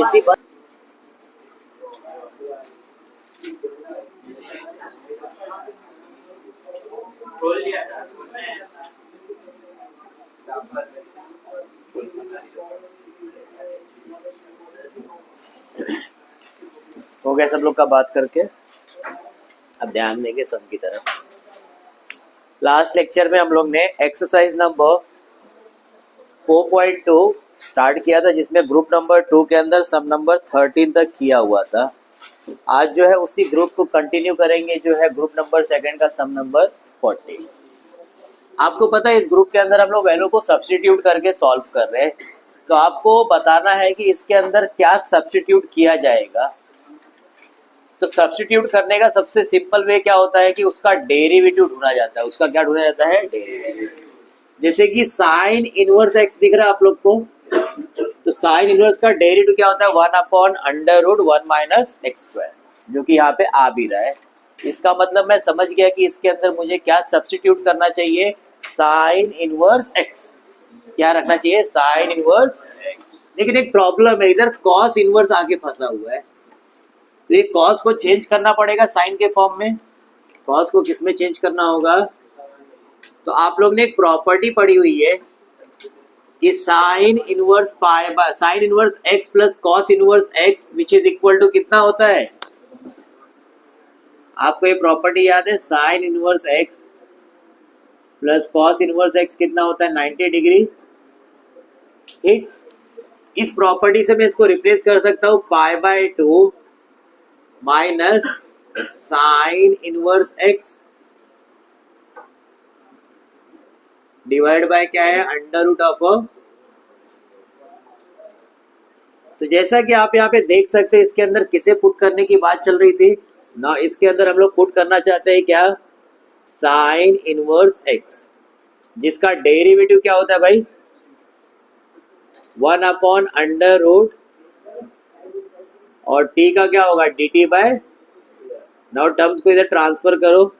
AC बंद। हो गया सब लोग का बात करके, अब ध्यान देंगे सब की तरफ। लास्ट लेक्चर में हम लोग ने एक्सरसाइज नंबर 4.2 स्टार्ट किया था, जिसमें ग्रुप नंबर 2 के अंदर सम नंबर 13 तक किया हुआ था। आज जो है उसी ग्रुप को कंटिन्यू करेंगे, जो है ग्रुप नंबर 2 का सम नंबर 40। आपको पता है इस ग्रुप के अंदर हम लोग वैल्यू को सब्स्टिट्यूट करके सॉल्व कर रहे हैं, तो आपको बताना है कि इसके अंदर क्या सब्स्टिट्यूट किया जाएगा। तो सब्स्टिट्यूट करने का सबसे सिंपल वे क्या होता है कि उसका डेरिवेटिव ढूंढा जाता है। उसका क्या ढूंढा जाता है? डेरिवेटिव। जैसे कि साइन इनवर्स एक्स दिख रहा है आप लोग को, तो साइन इनवर्स का डेरिवेटिव क्या होता है? 1/√1 माइनस एक्स स्क्वायर, जो कि यहाँ पे आ भी रहा है। इसका मतलब मैं समझ गया कि इसके अंदर मुझे क्या सब्स्टिट्यूट करना चाहिए? Sign inverse x. क्या रखना चाहिए? Sine inverse. लेकिन एक प्रॉब्लम है, इधर कॉस इनवर्स आके फंसा हुआ है, तो ये कॉस को चेंज करना पड़ेगा साइन के फॉर्म में। कॉस को किस में चेंज करना होगा? तो आप लोग ने एक प्रॉपर्टी पढ़ी हुई है कि sine inverse pi by sine inverse x plus cos inverse x which is equal to कितना होता है? आपको ये प्रॉपर्टी याद है? Sine inverse x plus cos inverse x कितना होता है? 90 डिग्री। ठीक, इस प्रॉपर्टी से मैं इसको रिप्लेस कर सकता हूँ π/2 minus sine inverse x divide by क्या है? √। तो जैसा कि आप यहाँ पे देख सकते हैं, इसके अंदर किसे पुट करने की बात चल रही थी ना, इसके अंदर हम लोग पुट करना चाहते हैं क्या? साइन इनवर्स एक्स, जिसका डेरिवेटिव क्या होता है भाई? 1/√, और t का क्या होगा? dt/। नाउ टर्म्स को इधर ट्रांसफर करो।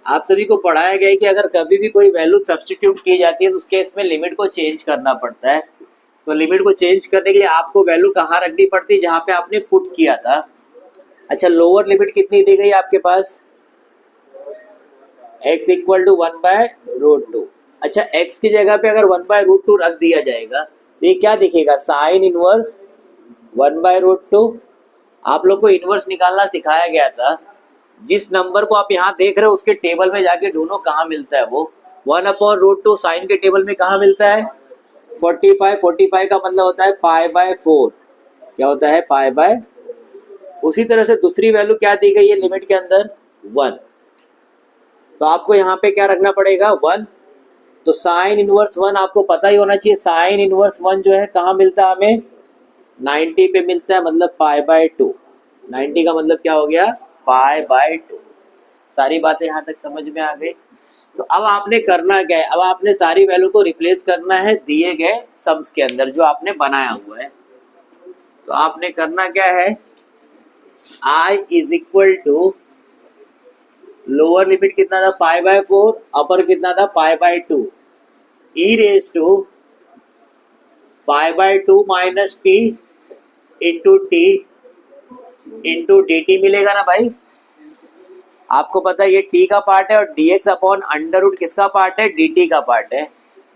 आप सभी को पढ़ाया गया है कि अगर कभी भी कोई वैल्यू सब्स्टिट्यूट की जाती है तो उसके इसमें लिमिट को चेंज करना पड़ता है। तो लिमिट को चेंज करने के लिए आपको वैल्यू कहाँ रखनी पड़ती है? जहाँ पे आपने पुट किया था। अच्छा, लोअर लिमिट कितनी दी गई आपके पास? x equal to 1/√2। अच्छा, x की जगह पे अगर 1/√2 रख दिया जाएगा तो ये क्या दिखेगा? Sine inverse 1/√2। आप लोग को इनवर्स निकालना सिखाया गया था। जिस नंबर को आप यहाँ देख रहे हो उसके टेबल में जाके ढूंढो कहाँ मिलता है वो। 1/√2 साइन के टेबल में कहाँ मिलता है? 45। 45 का मतलब होता है π/4। क्या होता है? π/। उसी तरह से दूसरी वैल्यू क्या दी गई है लिमिट के अंदर? 1। तो आपको यहाँ पे क्या रखना पड़ेगा? 1। तो साइन इनवर्स 1 आपको पता ही होना चाहिए। साइन इनवर्स 1 जो है कहाँ मिलता है हमें? 90 पे मिलता है, मतलब π/2। 90 का मतलब क्या हो गया? π/2। सारी बातें यहाँ तक समझ में आ गई। तो अब आपने करना क्या है? अब आपने सारी वैल्यू को रिप्लेस करना है दिए गए सम्स के अंदर जो आपने बनाया हुआ है। तो आपने करना क्या है? I is equal to lower limit कितना था? π/4, अपर कितना था? π/2। e raise to π/2 minus t into t into dt मिलेगा ना भाई। आपको पता है ये t का पार्ट है और dx/√, किसका पार्ट है? dt का पार्ट है।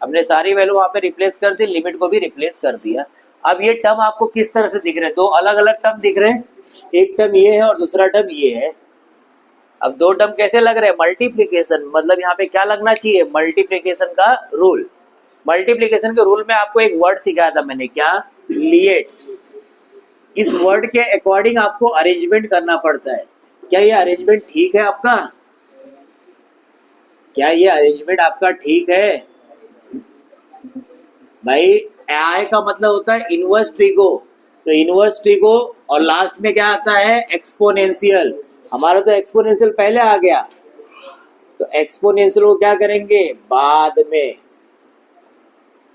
हमने सारी वैल्यू वहां पे रिप्लेस कर दी, लिमिट को भी रिप्लेस कर दिया। अब ये टर्म आपको किस तरह से दिख रहे हैं? दो अलग अलग टर्म दिख रहे हैं। एक टर्म ये है और दूसरा टर्म ये है। अब दो टर्म कैसे लग रहे हैं? मल्टीप्लीकेशन। मतलब यहाँ पे क्या लगना चाहिए? मल्टीप्लीकेशन का रूल। मल्टीप्लीकेशन के रूल में आपको एक वर्ड सिखाया था मैंने, क्या? लिएट। इस वर्ड के अकॉर्डिंग आपको अरेंजमेंट करना पड़ता है। क्या ये अरेंजमेंट ठीक है आपका? क्या ये अरेंजमेंट आपका ठीक है भाई? आई का मतलब होता है इनवर्स ट्रिगो, तो इनवर्स ट्रिगो और लास्ट में क्या आता है? एक्सपोनेंशियल। हमारा तो एक्सपोनेंशियल पहले आ गया, तो एक्सपोनेंशियल को क्या करेंगे? बाद में।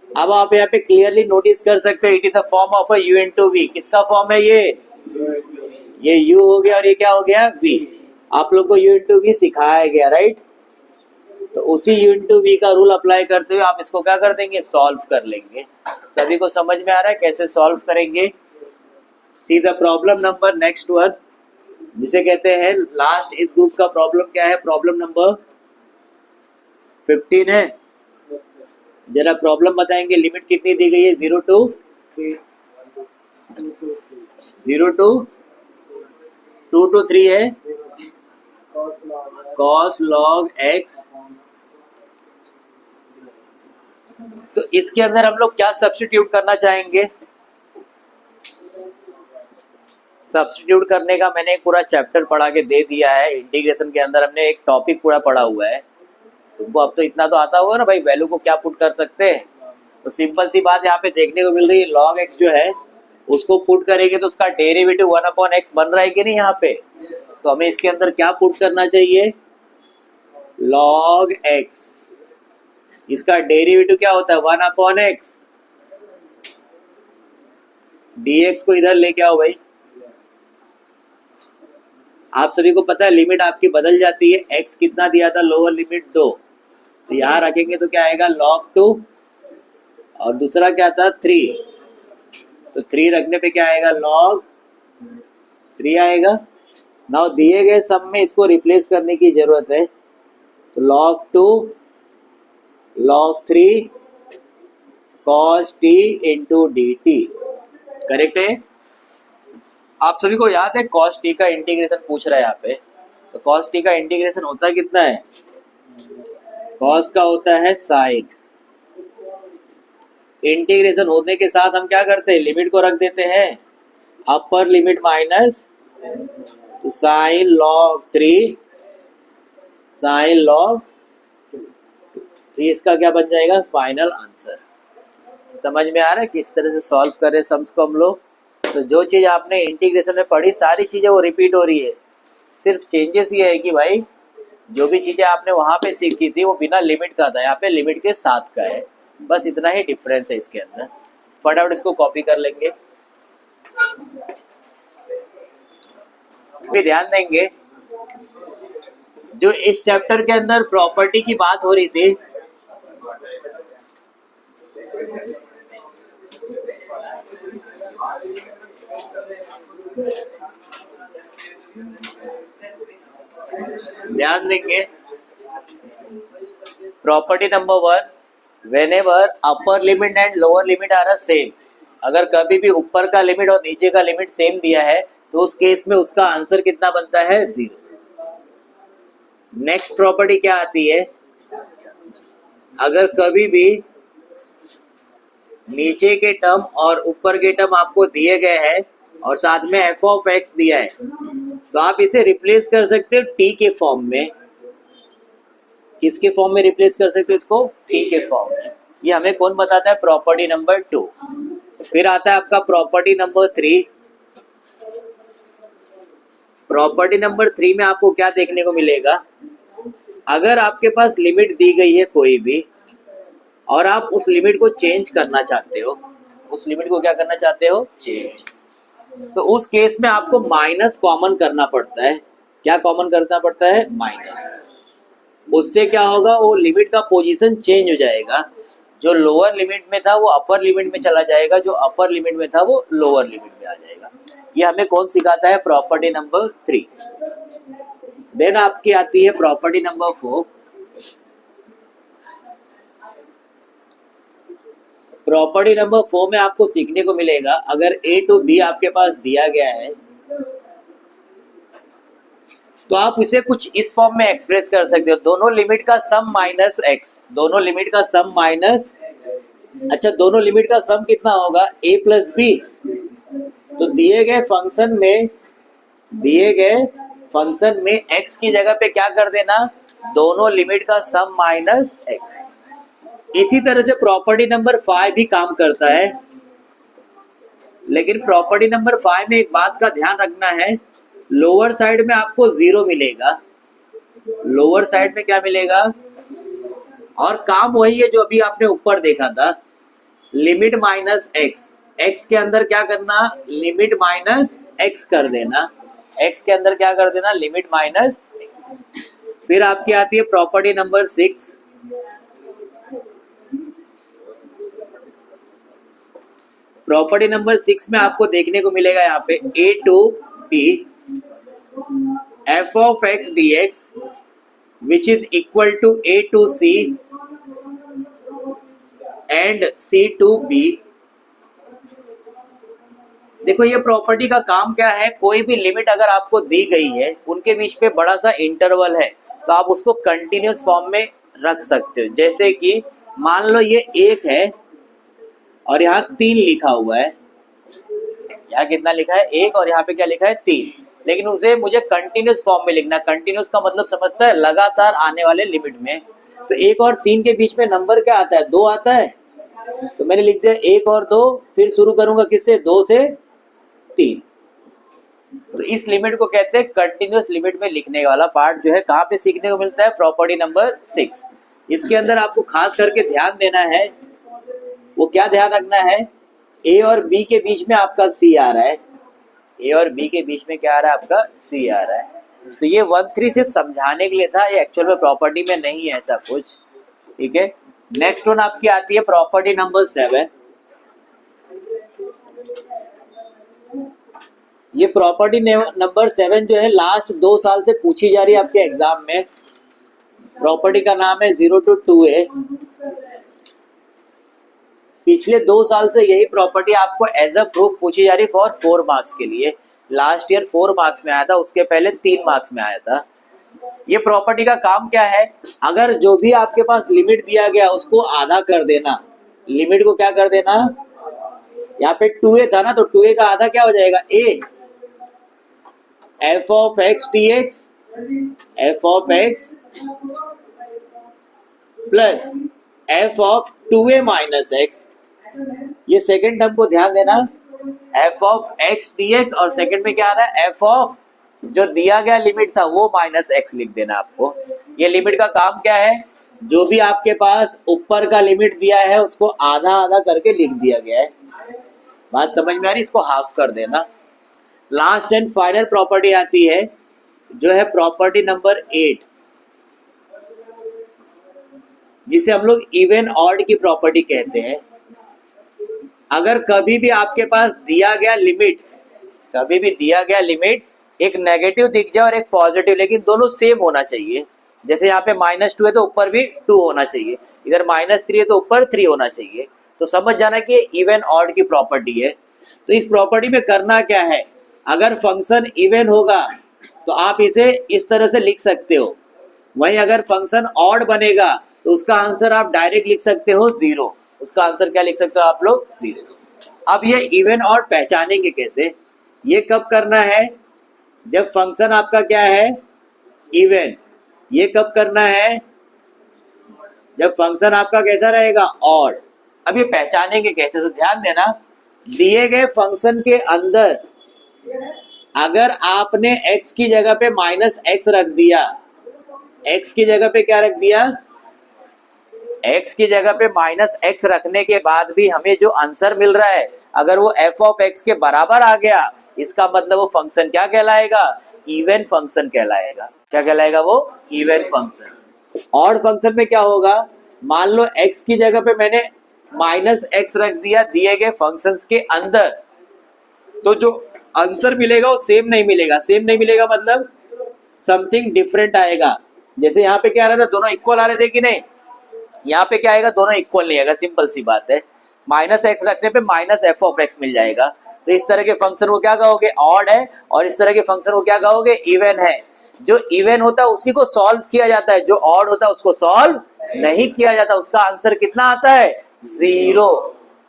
अब आप यहाँ पे क्लियरली नोटिस कर सकते हैं, it is the form of a u into V. किसका फॉर्म है ये u हो गया और ये क्या हो गया? v। आप लोग को u इंटू वी सिखाया गया, राइट? तो उसी u इंटू वी का रूल अप्लाई करते हुए आप इसको क्या कर देंगे, सॉल्व कर लेंगे। सभी को समझ में आ रहा है कैसे सॉल्व करेंगे? See the problem number next one, जिसे कहते हैं लास्ट इस ग्रुप का प्रॉब्लम क्या है, प्रॉब्लम नंबर 15 है। जरा प्रॉब्लम बताएंगे, लिमिट कितनी दी गई है, 0 to 2 to 3 है, cos log x। तो इसके अंदर हम लोग क्या सब्स्टिट्यूट करना चाहेंगे? सब्स्टिट्यूट करने का मैंने एक पूरा चैप्टर पढ़ा के दे दिया है। इंटीग्रेशन के अंदर हमने एक टॉपिक पूरा पढ़ा हुआ है। तुमको अब तो इतना तो आता होगा ना भाई, वैल्यू को क्या पुट कर सकते हैं। तो सिंपल सी बात यहाँ पे देखने को मिल रही है, log x जो है उसको पुट करेंगे तो उसका डेरिवेटिव 1/x बन रहा है कि नहीं यहाँ पे। तो हमें इसके अंदर क्या पुट करना चाहिए, log x, इसका डेरिवेटिव क्या होता है 1/x। dx को इधर लेके आओ भाई। आप सभी को पता है लिमिट आपकी बदल जाती है, x कितना दिया था, लोअर लिमिट 2, तो यहाँ रखेंगे तो क्या आएगा log 2, और दूसरा क्या था 3, तो 3 रखने पे क्या आएगा log 3 आएगा। नाउ दिए गए सम में इसको रिप्लेस करने की जरूरत है, तो log 2 log 3 cos t into dt, correct है। आप सभी को याद है cos t का इंटीग्रेशन पूछ रहा है यहाँ पे, तो cos t का इंटीग्रेशन होता है कितना है, cos का होता है sin। इंटीग्रेशन होने के साथ हम क्या करते हैं, लिमिट को रख देते हैं अपर लिमिट माइनस, तो sin log 3 sin log 3, इसका क्या बन जाएगा फाइनल आंसर। समझ में आ रहा है किस तरह से सॉल्व कर रहे सम्स को हम लोग। तो जो चीज आपने इंटीग्रेशन में पढ़ी सारी चीजें वो रिपीट हो रही है, सिर्फ चेंजेस ये है कि भाई जो भी चीजें आपने वहां पे सीखी थी वो बिना लिमिट का था, यहाँ पे लिमिट के साथ का है, बस इतना ही डिफरेंस है इसके अंदर। फटाफट इसको कॉपी कर लेंगे। भी ध्यान देंगे जो इस चैप्टर के अंदर प्रॉपर्टी की बात हो रही थी, ध्यान देंगे property number 1, whenever upper limit and lower limit are same, अगर कभी भी ऊपर का लिमिट और नीचे का लिमिट सेम दिया है तो उस केस में उसका आंसर कितना बनता है 0। नेक्स्ट प्रॉपर्टी क्या आती है, अगर कभी भी नीचे के टर्म और ऊपर के टर्म आपको दिए गए हैं और साथ में f ऑफ x दिया है, तो आप इसे रिप्लेस कर सकते हो t के फॉर्म में। किसके फॉर्म में रिप्लेस कर सकते हो इसको, t के फॉर्म में। ये हमें कौन बताता है, प्रॉपर्टी नंबर 2। फिर आता है आपका प्रॉपर्टी नंबर 3। प्रॉपर्टी नंबर 3 में आपको क्या देखने को मिलेगा, अगर आपके पास लिमिट दी गई है कोई भी और आप उस लिमिट को चेंज करना चाहते हो, उस लिमिट को क्या करना चाहते हो, चेंज, तो उस केस में आपको माइनस कॉमन करना पड़ता है। क्या कॉमन करना पड़ता है, माइनस। उससे क्या होगा, वो लिमिट का पोजीशन चेंज हो जाएगा, जो लोअर लिमिट में था वो अपर लिमिट में चला जाएगा, जो अपर लिमिट में था वो लोअर लिमिट में आ जाएगा। ये हमें कौन सिखाता है, प्रॉपर्टी नंबर 3। देन आपकी आती है प्रॉपर्टी नंबर 4। प्रॉपर्टी नंबर 4 में आपको सीखने को मिलेगा, अगर a to b आपके पास दिया गया है तो आप इसे कुछ इस फॉर्म में एक्सप्रेस कर सकते हो, दोनों लिमिट का सम माइनस x, दोनों लिमिट का सम माइनस, अच्छा दोनों लिमिट का सम कितना होगा, a प्लस b। तो दिए गए फंक्शन में x की जगह पे क्या कर देना, दोनों लिमिट का सम माइनस x। इसी तरह से प्रॉपर्टी नंबर 5 भी काम करता है, लेकिन प्रॉपर्टी नंबर 5 में एक बात का ध्यान रखना है, लोअर साइड में आपको 0 मिलेगा, लोअर साइड में क्या मिलेगा, और काम वही है जो अभी आपने ऊपर देखा था, लिमिट माइनस x, x के अंदर क्या करना, लिमिट माइनस x कर देना, x के अंदर क्या कर देना, लिमिट माइनस x। फिर आपकी आती है प्रॉपर्टी नंबर 6। प्रॉपर्टी नंबर 6 में आपको देखने को मिलेगा यहाँ पे a to b f of x dx which is equal to a to c and c to b। देखो ये प्रॉपर्टी का काम क्या है, कोई भी लिमिट अगर आपको दी गई है उनके बीच पे बड़ा सा इंटरवल है तो आप उसको कंटिन्यूस फॉर्म में रख सकते हो। जैसे कि मान लो ये 1 है और यहाँ 3 लिखा हुआ है, यहाँ कितना लिखा है 1 और यहाँ पे क्या लिखा है 3, लेकिन उसे मुझे कंटिन्यूस फॉर्म में लिखना। कंटिन्यूस का मतलब समझता है लगातार आने वाले लिमिट में। तो 1 और 3 के बीच में नंबर क्या आता है, 2 आता है, तो मैंने लिख दिया 1 और 2, फिर शुरू करूंगा किससे, 2 से 3। तो इस लिमिट को कहते हैं कंटिन्यूस लिमिट में लिखने वाला पार्ट जो है कहाँ पे सीखने को मिलता है, प्रॉपर्टी नंबर 6। इसके अंदर आपको खास करके ध्यान देना है, वो क्या ध्यान रखना है, ए और बी के बीच में आपका सी आ रहा है, ए और बी के बीच में क्या आ रहा है, आपका सी आ रहा है। तो ये 1-3 सिर्फ समझाने के लिए था, ये एक्चुअल में प्रॉपर्टी में नहीं है ऐसा कुछ, ठीक है। नेक्स्ट वन आपकी आती है प्रॉपर्टी नंबर 7। ये प्रॉपर्टी नंबर 7 जो है लास्ट 2 साल से पूछी जा रही है आपके एग्जाम में। प्रॉपर्टी का नाम है 0 to 2a। पिछले 2 साल से यही प्रॉपर्टी आपको एज अ प्रूफ पूछी जा रही फॉर 4 मार्क्स के लिए। लास्ट ईयर 4 मार्क्स में आया था, उसके पहले 3 मार्क्स में आया था। ये प्रॉपर्टी का काम क्या है, अगर जो भी आपके पास लिमिट दिया गया उसको आधा कर देना। लिमिट को क्या कर देना, यहाँ पे 2a था ना, तो 2a का आधा क्या हो जाएगा, a f of x dx f of x plus f of 2a minus x। ये सेकेंड टर्म को ध्यान देना, f of x dx और सेकेंड में क्या आ रहा है, f of जो दिया गया लिमिट था वो माइनस x लिख देना आपको। ये लिमिट का काम क्या है, जो भी आपके पास ऊपर का लिमिट दिया है उसको आधा आधा करके लिख दिया गया है। बात समझ में आ रही, इसको हाफ कर देना। लास्ट एंड फाइनल प्रॉपर्टी आती है जो है प्रॉपर्टी नंबर 8, जिसे हम लोग इवन ऑड की प्रॉपर्टी कहते हैं। अगर कभी भी आपके पास दिया गया लिमिट, कभी भी दिया गया लिमिट एक नेगेटिव दिख जाए और एक पॉजिटिव, लेकिन दोनों सेम होना चाहिए। जैसे यहाँ पे -2 है तो ऊपर भी 2 होना चाहिए, इधर -3 है तो ऊपर 3 होना चाहिए, तो समझ जाना कि इवन ऑड की प्रॉपर्टी है। तो इस प्रॉपर्टी में करना क्या है, अगर फंक्शन इवन होगा तो आप इसे इस तरह से लिख सकते हो, वहीं अगर फंक्शन ऑड बनेगा तो उसका आंसर आप डायरेक्ट लिख सकते हो 0। उसका आंसर क्या लिख सकते हो आप लोग, 0। अब ये इवन ऑड पहचानेंगे कैसे, ये कब करना है, जब फंक्शन आपका क्या है, इवन। ये कब करना है, जब फंक्शन आपका कैसा रहेगा, ऑड। अब ये पहचानेंगे कैसे, तो ध्यान देना, दिए गए फंक्शन के अंदर अगर आपने x की जगह पे -x रख दिया, x की जगह पे क्या रख दिया, x की जगह पे -x रखने के बाद भी हमें जो आंसर मिल रहा है अगर वो f of x के बराबर आ गया, इसका मतलब वो फंक्शन क्या कहलाएगा, इवन फंक्शन कहलाएगा। क्या कहलाएगा वो, इवन फंक्शन। ऑड फंक्शन में क्या होगा, मान लो x की जगह पे मैंने -x रख दिया दिए गए फंक्शंस के अंदर, तो जो आंसर मिलेगा वो सेम नहीं मिलेगा। सेम नहीं मिलेगा मतलब समथिंग डिफरेंट आएगा। जैसे यहाँ पे क्या आ रहा था, दोनों इक्वल आ रहे थे कि नहीं, यहाँ पे क्या आएगा, दोनों इक्वल नहीं आएगा। सिंपल सी बात है, -x रखने पे -f of x मिल जाएगा। तो इस तरह के फंक्शन को क्या कहोगे, ऑड है, और इस तरह के फंक्शन को क्या कहोगे, इवन है। जो इवन होता है उसी को सॉल्व किया जाता है, जो ऑड होता है उसको सॉल्व नहीं किया जाता। उसका आंसर कितना आता है, 0।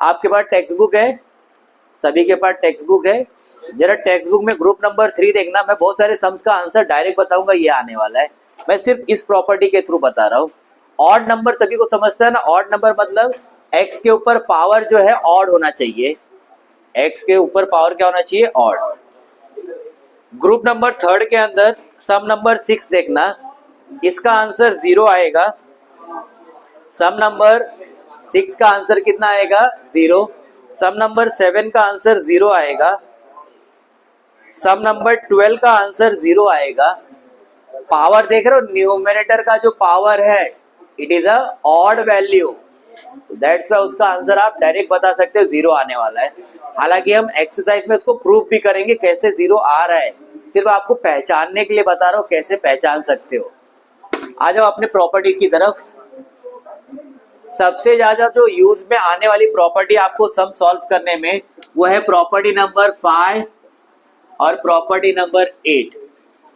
आपके पास टेक्स्ट बुक है, सभी के पास टेक्स्ट बुक है, जरा टेक्स्ट बुक में ग्रुप नंबर 3 देखना। मैं बहुत सारे सम्स का आंसर डायरेक्ट बताऊंगा, ये आने वाला है। मैं सिर्फ इस प्रॉपर्टी के थ्रू बता रहा हूँ। ऑड नंबर सभी को समझता है ना, ऑड नंबर मतलब x के ऊपर पावर जो है ऑड होना चाहिए, x के ऊपर पावर क्या होना चाहिए, ऑड। ग्रुप नंबर 3 के अंदर सम नंबर 6 देखना, इसका आंसर 0 आएगा। सम नंबर 6 का आंसर कितना आएगा, 0। सम नंबर 7 का आंसर 0 आएगा। सम नंबर 12 का आंसर 0 आएगा। पावर देख रहे हो, न्यूमरेटर का जो पावर है it is a odd value, that's why उसका आंसर आप डायरेक्ट बता सकते हो जीरो आने वाला है। हालांकि हम एक्सरसाइज में इसको प्रूव भी करेंगे कैसे जीरो आ रहा है, सिर्फ आपको पहचानने के लिए बता रहा हूँ कैसे पहचान सकते हो। आ जाओ अपने प्रॉपर्टी की तरफ। सबसे ज्यादा जो यूज में आने वाली प्रॉपर्टी आपको सम सॉल्व करने में वो है प्रॉपर्टी नंबर 5 और प्रॉपर्टी नंबर 8।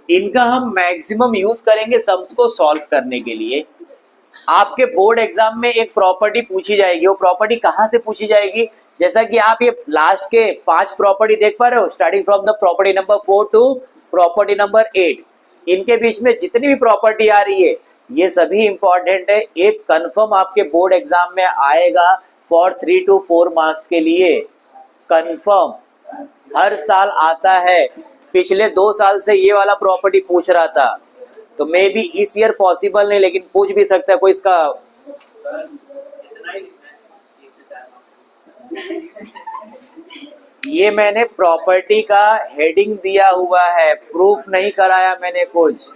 इनका हम मैक्सिमम यूज करेंगे सम्स को सॉल्व करने के लिए। आपके बोर्ड एग्जाम में एक प्रॉपर्टी पूछी जाएगी, वो प्रॉपर्टी कहाँ से पूछी जाएगी, जैसा कि आप ये लास्ट के 5 प्रॉपर्टी देख पा रहे हो, starting from the property number 4 to property number 8, इनके बीच में जितनी भी प्रॉपर्टी आ रही है ये सभी इंपॉर्टेंट है। एक कंफर्म आपके बोर्ड एग्जाम में आएगा फॉर 3 to 4 मार्क्स के लिए, कंफर्म हर साल आता है। पिछले 2 साल से ये वाला प्रॉपर्टी पूछ रहा था, तो मे बी इस ईयर पॉसिबल नहीं, लेकिन पूछ भी सकता है कोई इसका। ये मैंने प्रॉपर्टी का हेडिंग दिया हुआ है, प्रूफ नहीं कराया मैंने कुछ।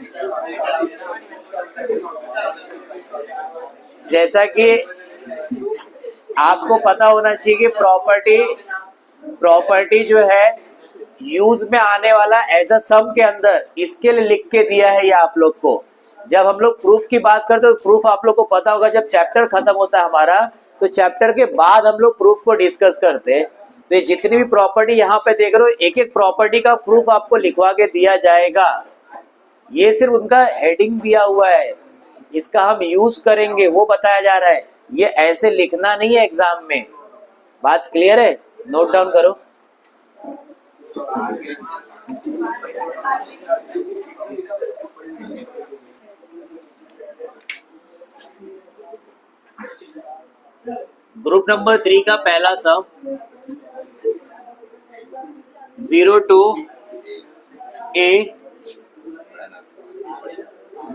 जैसा कि आपको पता होना चाहिए कि प्रॉपर्टी जो है यूज में आने वाला एज अ सम के अंदर, इसके लिए लिख के दिया है ये आप लोग को। जब हम लोग प्रूफ की बात करते हैं तो प्रूफ आप लोग को पता होगा जब चैप्टर खत्म होता है हमारा, तो चैप्टर के बाद हम लोग प्रूफ को डिस्कस करते हैं। तो ये जितनी भी प्रॉपर्टी यहाँ पे देख रहे हो, एक एक प्रॉपर्टी का प्रूफ आपको लिखवा के दिया जाएगा। ये सिर्फ उनका हेडिंग दिया हुआ है, इसका हम यूज करेंगे वो बताया जा रहा है, ये ऐसे लिखना नहीं है एग्जाम में। बात क्लियर है? नोट डाउन करो। ग्रुप नंबर 3 का पहला सम 0 to a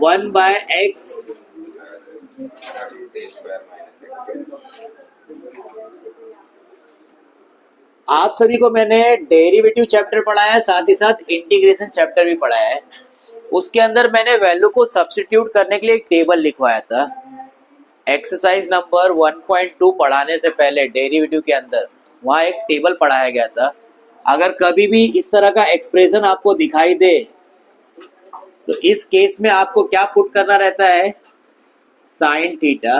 1 by x आप सभी को मैंने डेरिवेटिव चैप्टर पढ़ाया है, साथ ही साथ इंटीग्रेशन चैप्टर भी पढ़ाया है। उसके अंदर मैंने वैल्यू को सब्स्टिट्यूट करने के लिए एक टेबल लिखवाया था। एक्सरसाइज नंबर 1.2 पढ़ाने से पहले डेरिवेटिव के अंदर वहाँ एक टेबल पढ़ाया गया था। अगर कभी भी इस तरह का एक्सप्रेशन आपको दिखाई दे तो इस केस में आपको क्या पुट करना रहता है, साइन थीटा।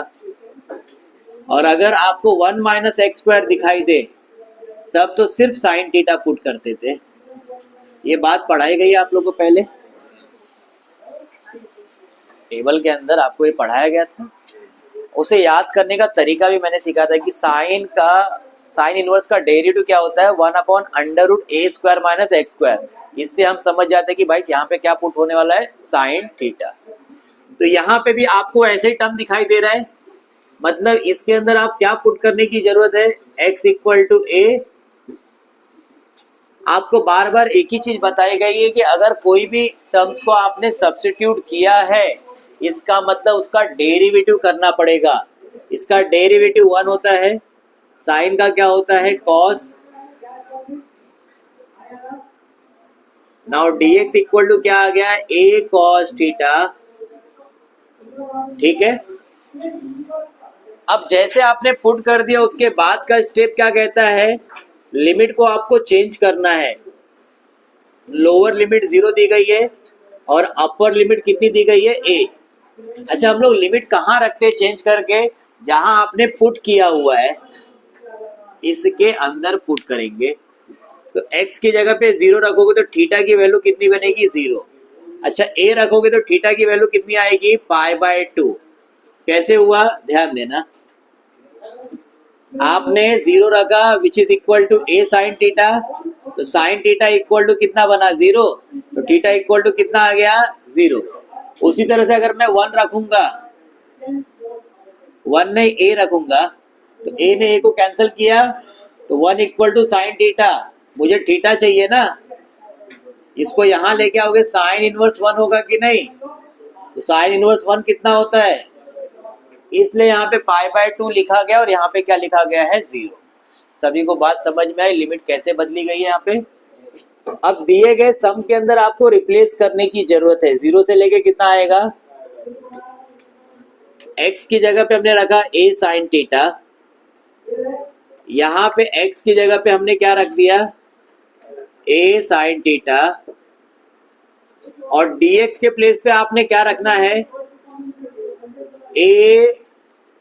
और अगर आपको 1 माइनस एक्स स्क्वायर दिखाई दे तब तो सिर्फ साइन थीटा पुट करते थे। ये बात पढ़ाई गई आप लोग को पहले टेबल के अंदर, आपको ये पढ़ाया गया था। उसे याद करने का तरीका भी मैंने सीखा था कि साइन इनवर्स का डेरिवेटिव क्या होता है, 1/√a² माइनस एक्स स्क्वायर। इससे हम समझ जाते हैं कि भाई यहाँ पे क्या पुट होने वाला है, साइन थीटा। तो यहाँ पे भी आपको ऐसे ही टर्म दिखाई दे रहा है, मतलब इसके अंदर आप क्या पुट करने की जरूरत है, x = a। आपको बार बार एक ही चीज बताई गई है कि अगर कोई भी टर्म्स को आपने सब्स्टिट्यूट किया है, इसका मतलब उसका डेरिवेटिव करना पड़ेगा। इसका डेरिवेटिव 1 होता है, साइन का क्या होता है, कॉस। नाउ dx = क्या आ गया, a cos थीटा। ठीक है, अब जैसे आपने पुट कर दिया उसके बाद का स्टेप क्या कहता है, लिमिट को आपको चेंज करना है। लोअर लिमिट 0 दी गई है और अपर लिमिट कितनी दी गई है, a। अच्छा, हम लोग लिमिट कहाँ रखते हैं चेंज करके, जहां आपने पुट किया हुआ है इसके अंदर पुट करेंगे। तो x की जगह पे 0 रखोगे तो थीटा की वैल्यू कितनी बनेगी, 0। अच्छा, a रखोगे तो थीटा की वैल्यू कितनी आएगी, π/2। कैसे हुआ, ध्यान देना। आपने 0 रखा which is equal to a sin theta, तो sin थीटा इक्वल टू कितना बना, 0। तो थीटा इक्वल टू कितना आ गया, 0। उसी तरह से अगर मैं 1 रखूंगा, 1 नहीं a रखूंगा, तो a ने a को कैंसिल किया, तो 1 इक्वल टू साइन थीटा। मुझे थीटा चाहिए ना, इसको यहां लेके आओगे, साइन इनवर्स 1 होगा कि नहीं, तो साइन इनवर्स 1 कितना होता है, इसलिए यहाँ पे π/2 लिखा गया और यहाँ पे क्या लिखा गया है, 0। सभी को बात समझ में आई, लिमिट कैसे बदली गई है यहाँ पे। अब दिए गए सम के अंदर आपको रिप्लेस करने की जरूरत है। 0 से लेके कितना आएगा, x की जगह पे हमने रखा a sin थीटा, यहां पे x की जगह पे हमने क्या रख दिया, a sin थीटा, और dx के प्लेस पे आपने क्या रखना है, a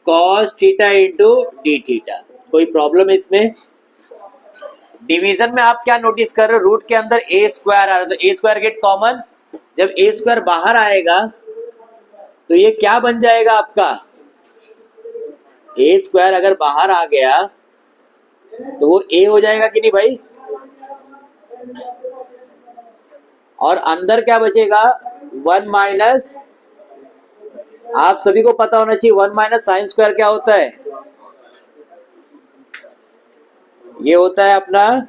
cos theta into D theta. कोई प्रॉब्लम इसमें? डिवीजन में आप क्या नोटिस कर रहे हो, रूट के अंदर a स्क्वायर आ रहा है, तो a स्क्वायर गेट कॉमन, जब a स्क्वायर बाहर आएगा तो ये क्या बन जाएगा आपका, a स्क्वायर अगर बाहर आ गया तो वो a हो जाएगा कि नहीं भाई, और अंदर क्या बचेगा, 1 माइनस, आप सभी को पता होना चाहिए 1 माइनस साइन स्क्वायर क्या होता है, ये होता है अपना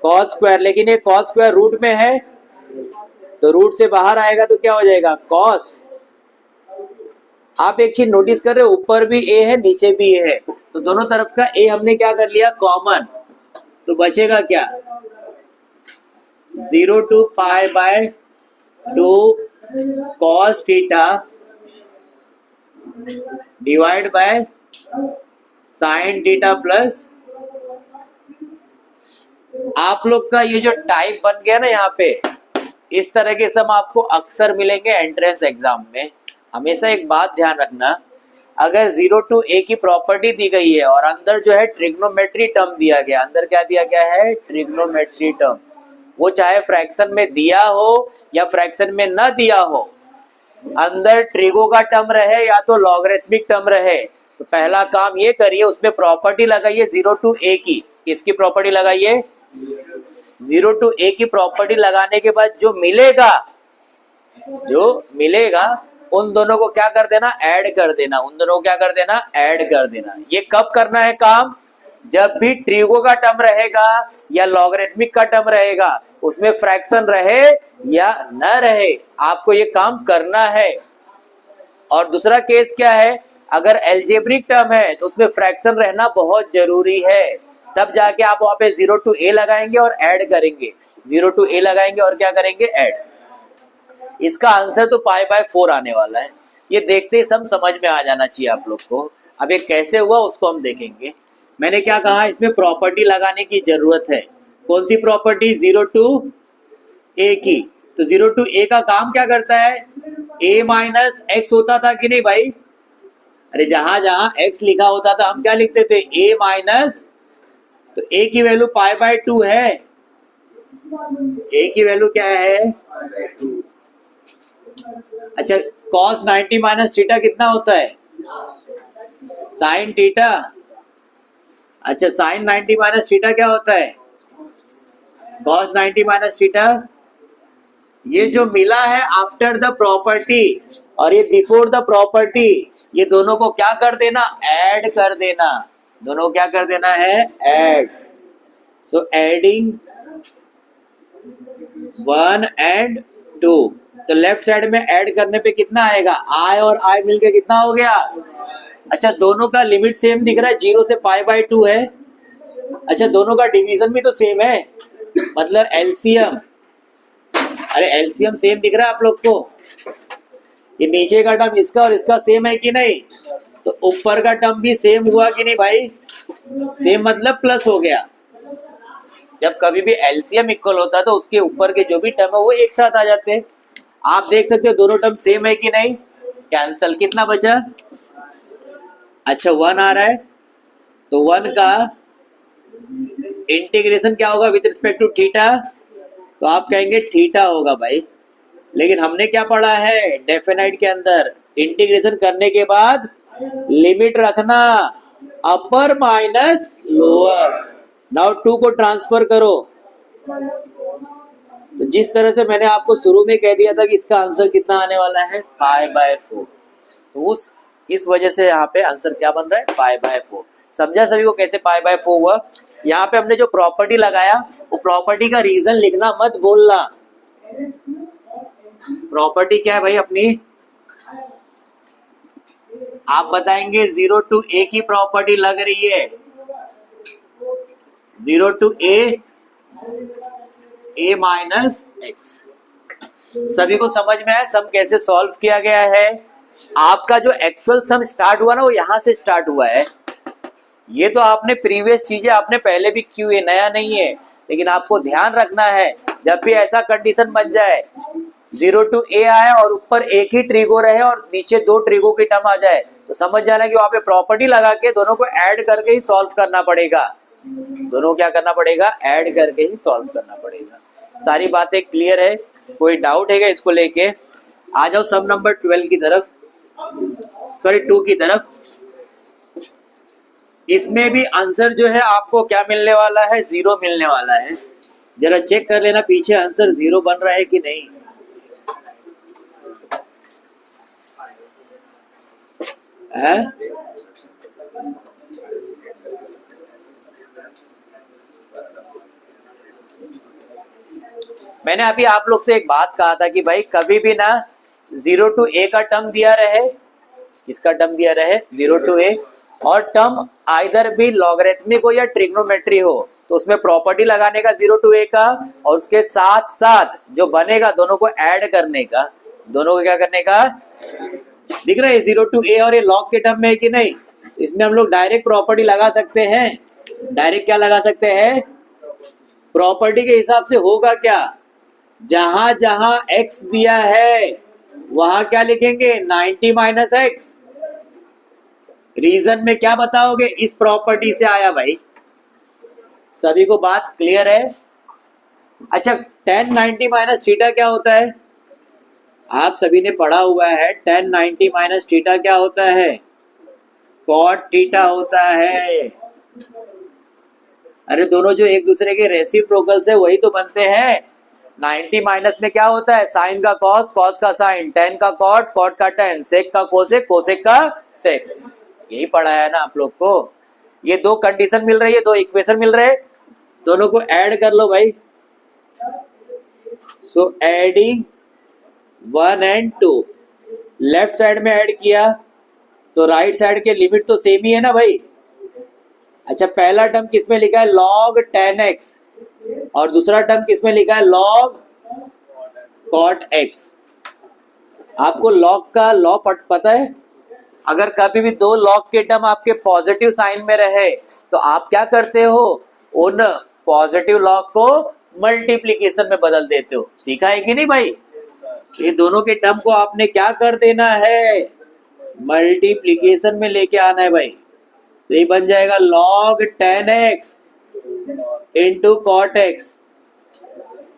कॉस स्क्वायर, लेकिन ये कॉस स्क्वायर रूट में है तो रूट से बाहर आएगा तो क्या हो जाएगा, कॉस। आप एक चीज नोटिस कर रहे हो, ऊपर भी a है नीचे भी a है, तो दोनों तरफ का a हमने क्या कर लिया, कॉमन, तो बचेगा क्या, 0 to pi by 2 cos theta divide by sine theta plus, आप लोग का ये जो टाइप बन गया ना यहाँ पे, इस तरह के सम आपको अक्सर मिलेंगे एंट्रेंस एग्जाम में। हमेशा एक बात ध्यान रखना, अगर 0 टू a की प्रॉपर्टी दी गई है और अंदर जो है ट्रिग्नोमेट्री टर्म दिया गया, अंदर क्या दिया गया है, ट्रिग्नोमेट्री टर्म, वो चाहे फ्रैक्शन में दिया हो या फ्रैक्शन में न दिया हो, अंदर ट्रिगो का टर्म रहे या तो लॉगरिथमिक टर्म रहे, तो पहला काम ये करिए, उसमें प्रॉपर्टी लगाइए 0 टू a की। किसकी प्रॉपर्टी लगाइए, 0 टू a की प्रॉपर्टी लगाने के बाद जो मिलेगा उन दोनों को क्या कर देना, ऐड कर देना, उन दोनों को क्या कर देना, ऐड कर देना। ये कब करना है काम, जब भी ट्रिगो का टर्म रहेगा या लॉगरिथमिक का टर्म रहेगा, उसमें फ्रैक्शन रहे या न रहे, आपको ये काम करना है। और दूसरा केस क्या है, अगर एल्जेब्रिक टर्म है तो उसमें फ्रैक्शन रहना बहुत जरूरी है, तब जाके आप वहां पे 0 टू a लगाएंगे और ऐड करेंगे, 0 टू a लगाएंगे और क्या करेंगे, ऐड। इसका आंसर तो पाई बाय 4 आने वाला है। ये देखते ही सब समझ में आ जाना चाहिए आप लोग को। अब ये कैसे हुआ उसको हम देखेंगे। मैंने क्या कहा, इसमें प्रॉपर्टी लगाने की जरूरत है। कौन सी प्रॉपर्टी, 0 टू a की। तो 0 टू a का काम क्या करता है, a माइनस एक्स होता था कि नहीं भाई, अरे जहां जहां x लिखा होता था हम क्या लिखते थे, a माइनस, तो a की वैल्यू पाई बाय 2 है, a की वैल्यू क्या है, अच्छा cos 90 माइनस थीटा कितना होता है, साइन थीटा। अच्छा साइन 90 माइनस थीटा क्या होता है, cos 90 माइनस थीटा। ये जो मिला है आफ्टर द प्रॉपर्टी और ये बिफोर द प्रॉपर्टी, ये दोनों को क्या कर देना, ऐड कर देना, दोनों को क्या कर देना है, ऐड। सो एडिंग 1 and 2, तो लेफ्ट साइड में ऐड करने पे कितना आएगा, i और i मिलके कितना हो गया। अच्छा दोनों का लिमिट सेम दिख रहा है, 0 से पाई बाय 2 है। अच्छा दोनों का डिवीजन भी तो सेम है, मतलब एलसीएम, अरे एलसीएम सेम दिख रहा है आप लोग को। ये नीचे का टर्म इसका और इसका सेम है कि नहीं, तो ऊपर का टर्म भी सेम हुआ कि नहीं भाई, सेम मतलब प्लस हो गया। जब कभी भी एलसीएम इक्वल होता है तो उसके ऊपर के जो भी टर्म है वो एक साथ आ जाते हैं। आप देख सकते हो दोनों टर्म सेम है कि नहीं, कैंसल, कितना बचा, अच्छा 1 आ रहा है, तो 1 का इंटीग्रेशन क्या होगा विद रिस्पेक्ट टू थीटा, तो आप कहेंगे थीटा होगा भाई। लेकिन हमने क्या पढ़ा है डेफिनाइट के अंदर, इंटीग्रेशन करने के बाद लिमिट रखना अपर माइनस लोअर। नाउ 2 को ट्रांसफर करो, तो जिस तरह से मैंने आपको शुरू में कह दिया था कि इसका आंसर कितना आने वाला है, पाई बाय 4, तो इस वजह से यहाँ पे आंसर क्या बन रहा है, पाई बाय 4। समझा सभी को कैसे पाई बाय 4 हुआ। यहाँ पे हमने जो प्रॉपर्टी लगाया वो प्रॉपर्टी का रीजन लिखना मत बोलना। प्रॉपर्टी क्या है भाई अपनी, आप बताएंगे 0 टू a की प्रॉपर्टी लग रही है, 0 to a a minus x. सभी को समझ में आया सम कैसे सॉल्व किया गया है? आपका जो एक्चुअल सम स्टार्ट हुआ ना वो यहां से स्टार्ट हुआ है। ये तो आपने प्रीवियस चीजें आपने पहले भी की हुई है, नया नहीं है, लेकिन आपको ध्यान रखना है जब भी ऐसा कंडीशन बन जाए 0 to a आए और ऊपर एक ही ट्रिगो रहे और नीचे दो ट्रिगो की टर्म आ जाए तो समझ जाना कि वहां पे प्रॉपर्टी लगा के दोनों को ऐड करके ही सॉल्व करना पड़ेगा। दोनों क्या करना पड़ेगा? ऐड करके ही सॉल्व करना पड़ेगा। सारी बातें क्लियर है? कोई डाउट है क्या इसको लेके? आ जाओ सम नंबर 12 की तरफ, सॉरी 2 की तरफ। इसमें भी आंसर जो है आपको क्या मिलने वाला है? 0 मिलने वाला है। जरा चेक कर लेना पीछे आंसर 0 बन रहा है कि नहीं है? मैंने अभी आप लोग से एक बात कहा था कि भाई कभी भी ना 0 to a का टर्म दिया रहे, किसका टर्म दिया रहे? 0 to a, और टर्म आइदर भी लॉगरिथमिक हो या ट्रिग्नोमेट्री हो तो उसमें प्रॉपर्टी लगाने का 0 to a का, और उसके साथ साथ जो बनेगा दोनों को ऐड करने का। दोनों को क्या करने का? दिख रहा है 0 to a और ये लॉग के टर्म में है कि नहीं? इसमें हम लोग डायरेक्ट प्रॉपर्टी लगा सकते हैं। डायरेक्ट क्या लगा सकते हैं? प्रॉपर्टी के हिसाब से होगा क्या? जहां जहां x दिया है वहां क्या लिखेंगे? 90 माइनस एक्स। रीजन में क्या बताओगे? इस प्रॉपर्टी से आया भाई। सभी को बात क्लियर है? अच्छा, tan 90 माइनस थीटा क्या होता है? आप सभी ने पढ़ा हुआ है tan 90 माइनस थीटा क्या होता है? cot थीटा होता है। अरे दोनों जो एक दूसरे के रेसिप्रोकल्स है वही तो बनते हैं। 90 माइनस में क्या होता है? साइन का कॉस, कॉस का साइन, tan का कॉट, कॉट का tan, सेक का कोसेक, कोसेक का सेक। यही पढ़ा है ना आप लोग को? ये दो कंडीशन मिल रही है, दो इक्वेशन मिल रहे हैं, दोनों को ऐड कर लो भाई। So adding 1 and 2, left side में ऐड किया तो राइट साइड के लिमिट तो सेम ही है ना भाई। अच्छा, पहला टर्म किसमें लिखा है? log tan x, और दूसरा टर्म किसमें लिखा है? log cot x। आपको log का लॉ पता है? अगर कभी भी दो log के टर्म आपके पॉजिटिव साइन में रहे तो आप क्या करते हो? उन पॉजिटिव log को मल्टीप्लीकेशन में बदल देते हो। सीखा है कि नहीं भाई? ये दोनों के टर्म को आपने क्या कर देना है? मल्टीप्लीकेशन में लेके आना है भाई। तो ये बन जाएगा log tan x into cot x।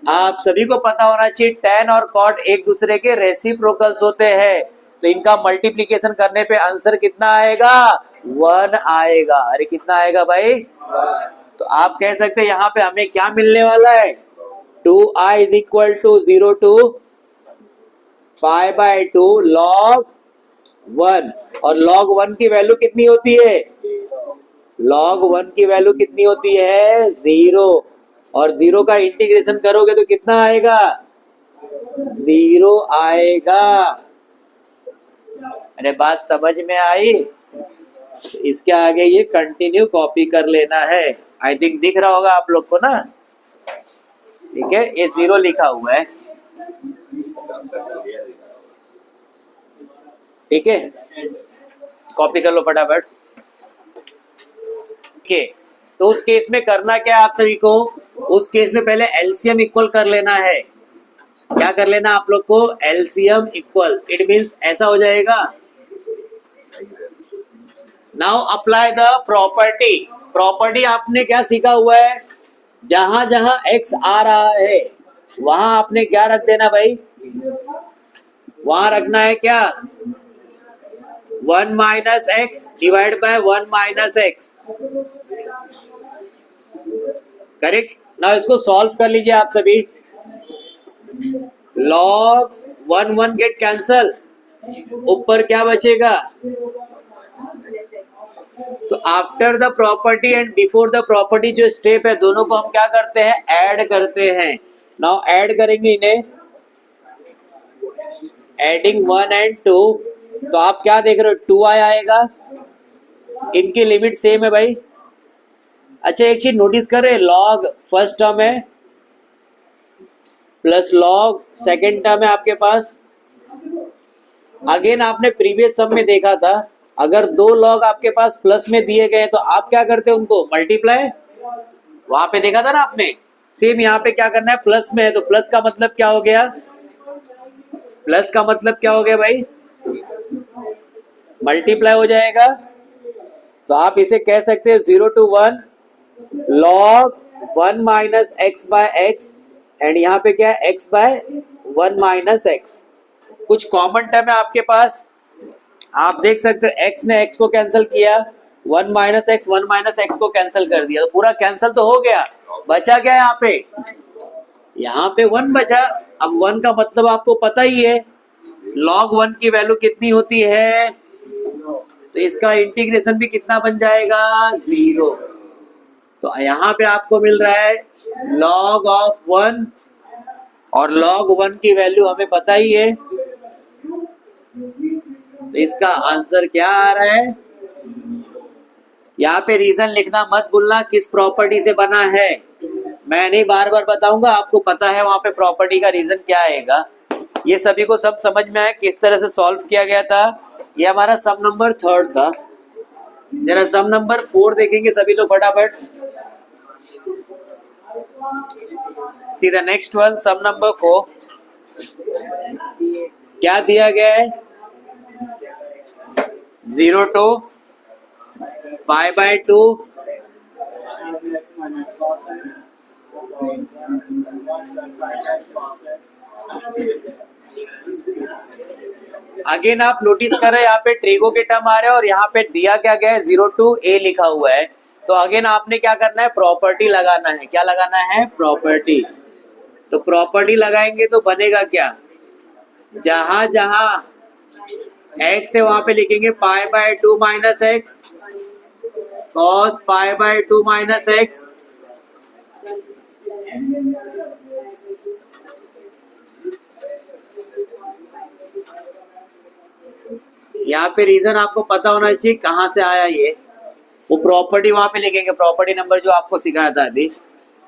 आप सभी को पता होना चाहिए tan और cot एक दूसरे के रेसिप्रोकल्स होते हैं, तो इनका मल्टीप्लीकेशन करने पे आंसर कितना आएगा? 1 आएगा। अरे कितना आएगा भाई? तो आप कह सकते हैं यहाँ पे हमें क्या मिलने वाला है? 2i is equal to 0 to π/2 log 1, और log 1 की वैल्यू कितनी होती है? log 1 की वैल्यू कितनी होती है? 0, और 0 का इंटीग्रेशन करोगे तो कितना आएगा? 0 आएगा। अरे बात समझ में आई? इसके आगे ये कंटिन्यू कॉपी कर लेना है। आई थिंक दिख रहा होगा आप लोग को ना? ठीक है, ये 0 लिखा हुआ है। ठीक है, कॉपी कर लो फटाफट। ठीक है, तो उस केस में करना क्या है आप सभी को? उस केस में पहले एलसीएम इक्वल कर लेना है। क्या कर लेना आप लोग को? LCM equal. इट मींस ऐसा हो जाएगा, now apply the property. Property आपने क्या सीखा हुआ है? जहां जहां x आ रहा है वहां आपने क्या रख देना भाई? वहां रखना है क्या? 1 minus x divide bye 1 minus x. Correct. ना इसको सॉल्व कर लीजिए आप सभी। log 1 गेट कैंसल, ऊपर क्या बचेगा? तो after the property and before the property जो स्टेप है दोनों को हम क्या करते हैं? ऐड करते हैं। नाउ ऐड करेंगे इन्हें, एडिंग 1 and 2, तो आप क्या देख रहे हो? 2i आएगा। इनकी लिमिट सेम है भाई। अच्छा, एक चीज नोटिस कर रहे हैं, लॉग फर्स्ट टर्म है, प्लस लॉग सेकेंड टर्म है आपके पास। अगेन आपने प्रीवियस सम में देखा था, अगर दो लॉग आपके पास प्लस में दिए गए तो आप क्या करते हैं, उनको मल्टीप्लाई, वहां पे देखा था ना आपने। सेम यहाँ पे क्या करना है, प्लस में है तो प्लस का मतलब क्या हो गया, प्लस का मतलब क्या हो गया भाई, मल्टीप्लाई हो जाएगा। तो आप इसे कह सकते हैं 0 to 1 log 1 minus x by x, and यहाँ पे क्या है x बाय 1 माइनस एक्स। कुछ कॉमन टर्म है आपके पास, आप देख सकते हो x ने x को कैंसिल किया, 1 माइनस एक्स को कैंसिल कर दिया, तो पूरा कैंसिल तो हो गया, बचा क्या यहाँ पे 1 बचा। अब 1 का मतलब आपको पता ही है, log 1 की वैल्यू कितनी होती है, तो इसका इंटीग्रेशन भी कितना बन जाएगा, 0। तो यहाँ पे आपको मिल रहा है log ऑफ 1, और log 1 की वैल्यू हमें पता ही है, तो इसका आंसर क्या आ रहा है। यहाँ पे रीजन लिखना मत भूलना किस प्रॉपर्टी से बना है, मैं नहीं बार बार बताऊंगा, आपको पता है वहां पे प्रॉपर्टी का रीजन क्या आएगा। ये सभी को सब समझ में आया किस तरह से सॉल्व किया गया था। ये हमारा सम नंबर 3 था। जरा सम नंबर 4 देखेंगे सभी लोग फटाफट। See the next one, sum number 4। क्या दिया गया है, 0 to पाई बाय 2 अगेन आप नोटिस कर रहे हैं यहाँ पे ट्रिगो के टर्म आ रहे हैं, और यहाँ पे दिया क्या गया है 0 to a लिखा हुआ है। तो अगेन आपने क्या करना है, प्रॉपर्टी लगाना है। क्या लगाना है, प्रॉपर्टी। तो प्रॉपर्टी लगाएंगे तो बनेगा क्या, जहां जहां x है वहां पे लिखेंगे पाई by 2 minus x, cos pi by 2 minus x. यहाँ पे रीजन आपको पता होना चाहिए कहाँ से आया ये, वो प्रॉपर्टी वहां पे लिखेंगे, प्रॉपर्टी नंबर जो आपको सिखाया था अभी।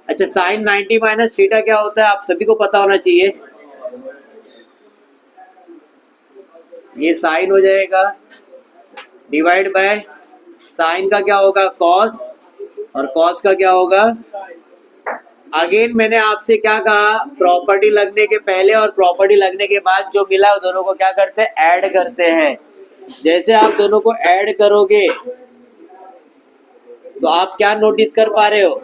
अच्छा, साइन 90 माइनस थीटा क्या होता है आप सभी को पता होना चाहिए। ये साइन हो जाएगा डिवाइड बाय साइन का क्या होगा, कॉस, और कॉस का क्या होगा। अगेन मैंने आपसे क्या कहा, प्रॉपर्टी लगने के पहले और प्रॉपर्टी लगने के बाद जो मिला दोनों को क्या करते हैं, ऐड करते हैं। जैसे आप दोनों को ऐड करोगे तो आप क्या नोटिस कर पा रहे हो,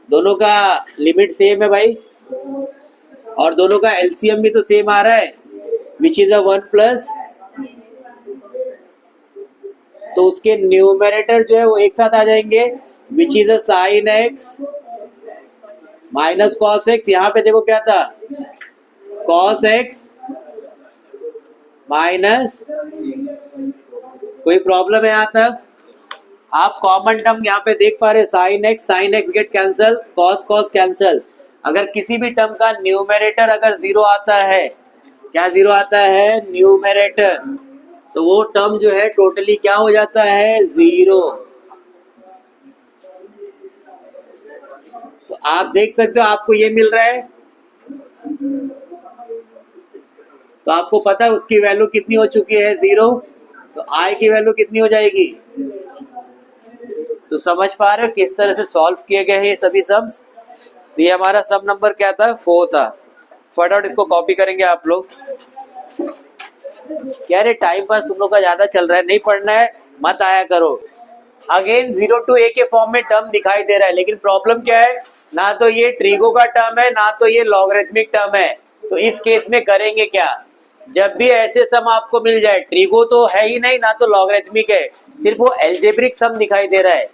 दोनों का लिमिट सेम है भाई, और दोनों का एलसीएम भी तो सेम आ रहा है, विच इज अ 1 प्लस। तो उसके न्यूमरेटर जो है वो एक साथ आ जाएंगे, which is a sine x minus cos x. यहाँ पे देखो क्या था, कॉस एक्स माइनस, कोई प्रॉब्लम है यहाँ तक। आप कॉमन टर्म यहाँ पे देख पा रहे, sine x get cancel, cos cos cancel. अगर किसी भी टर्म का न्यूमरेटर अगर 0 आता है, क्या 0 आता है, न्यूमरेटर, तो वो टर्म जो है टोटली क्या हो जाता है, 0। तो आप देख सकते हो आपको ये मिल रहा है, तो आपको पता है उसकी वैल्यू कितनी हो चुकी है, 0। तो आई की वैल्यू कितनी हो जाएगी। तो समझ पा रहे हो किस तरह से सॉल्व किए गए हैं ये सभी सम्स। तो ये हमारा सम नंबर क्या था, 4 था। फटाफट इसको कॉपी करेंगे आप लोग। क्या रे टाइम पास तुम लोग का ज्यादा चल रहा है, नहीं पढ़ना है मत आया करो। अगेन 0 to a के फॉर्म में टर्म दिखाई दे रहा है, लेकिन प्रॉब्लम क्या है, ना तो ये ट्रिगो का टर्म है ना तो ये लॉगरिथमिक टर्म है। तो इस केस में करेंगे क्या, जब भी ऐसे सम आपको मिल जाए, ट्रिगो तो है ही नहीं ना तो लॉगरिथमिक है, सिर्फ वो एल्जेब्रिक सम दिखाई दे रहा है,